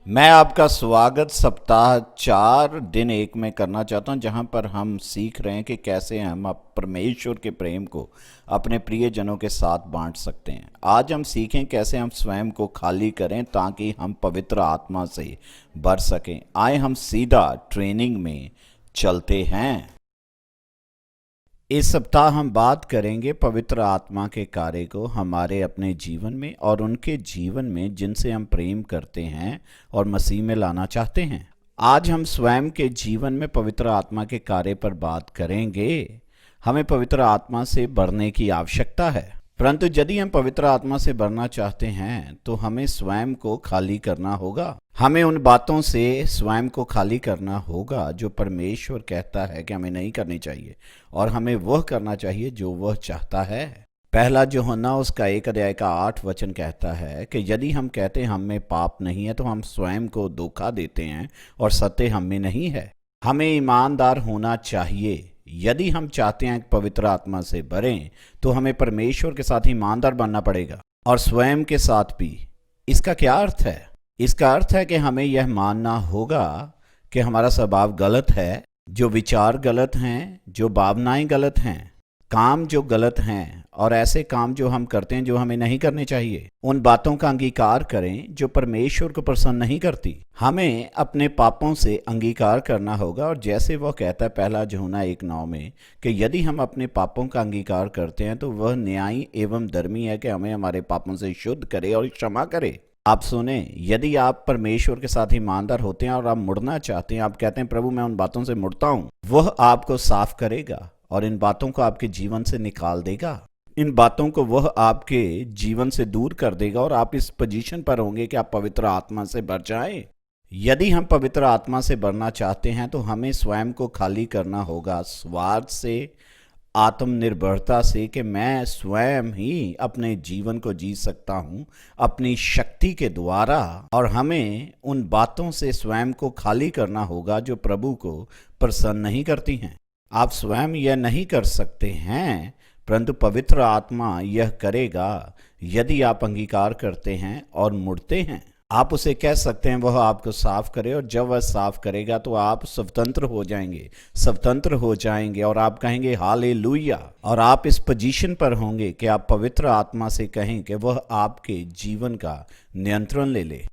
मैं आपका स्वागत सप्ताह 4 दिन 1 में करना चाहता हूं, जहां पर हम सीख रहे हैं कि कैसे हम परमेश्वर के प्रेम को अपने प्रियजनों के साथ बांट सकते हैं। आज हम सीखें कैसे हम स्वयं को खाली करें ताकि हम पवित्र आत्मा से भर सकें। आए हम सीधा ट्रेनिंग में चलते हैं। इस सप्ताह हम बात करेंगे पवित्र आत्मा के कार्य को हमारे अपने जीवन में और उनके जीवन में जिनसे हम प्रेम करते हैं और मसीह में लाना चाहते हैं। आज हम स्वयं के जीवन में पवित्र आत्मा के कार्य पर बात करेंगे। हमें पवित्र आत्मा से भरने की आवश्यकता है, परंतु यदि हम पवित्र आत्मा से भरना चाहते हैं तो हमें स्वयं को खाली करना होगा। हमें उन बातों से स्वयं को खाली करना होगा जो परमेश्वर कहता है कि हमें नहीं करनी चाहिए, और हमें वह करना चाहिए जो वह चाहता है। पहला यूहन्ना उसका 1 अध्याय का 8 वचन कहता है कि यदि हम कहते हैं हम में पाप नहीं है तो हम स्वयं को धोखा देते हैं और सत्य हम में नहीं है। हमें ईमानदार होना चाहिए। यदि हम चाहते हैं कि पवित्र आत्मा से भरें तो हमें परमेश्वर के साथ ईमानदार बनना पड़ेगा और स्वयं के साथ भी। इसका क्या अर्थ है? इसका अर्थ है कि हमें यह मानना होगा कि हमारा स्वभाव गलत है, जो विचार गलत हैं, जो भावनाएं गलत हैं, काम जो गलत हैं और ऐसे काम जो हम करते हैं जो हमें नहीं करने चाहिए, उन बातों का अंगीकार करें जो परमेश्वर को प्रसन्न नहीं करती। हमें अपने पापों से अंगीकार करना होगा, और जैसे वह कहता है पहला यूहन्ना 1:9 में कि यदि हम अपने पापों का अंगीकार करते हैं तो वह न्यायी एवं धर्मी है कि हमें हमारे पापों से शुद्ध करे और क्षमा करे। आप सुने, यदि आप परमेश्वर के साथ ईमानदार होते हैं और आप मुड़ना चाहते हैं, आप कहते हैं प्रभु मैं उन बातों से मुड़ता हूं, वह आपको साफ करेगा और इन बातों को आपके जीवन से निकाल देगा। इन बातों को वह आपके जीवन से दूर कर देगा और आप इस पोजीशन पर होंगे कि आप पवित्र आत्मा से भर जाएं। यदि हम पवित्र आत्मा से भरना चाहते हैं तो हमें स्वयं को खाली करना होगा, स्वार्थ से, आत्मनिर्भरता से, कि मैं स्वयं ही अपने जीवन को जी सकता हूं अपनी शक्ति के द्वारा। और हमें उन बातों से स्वयं को खाली करना होगा जो प्रभु को प्रसन्न नहीं करती हैं। आप स्वयं यह नहीं कर सकते हैं, परंतु पवित्र आत्मा यह करेगा यदि आप अंगीकार करते हैं और मुड़ते हैं। आप उसे कह सकते हैं वह आपको साफ करे, और जब वह साफ करेगा तो आप स्वतंत्र हो जाएंगे, स्वतंत्र हो जाएंगे और आप कहेंगे हालेलुया। और आप इस पोजीशन पर होंगे कि आप पवित्र आत्मा से कहें कि वह आपके जीवन का नियंत्रण ले ले।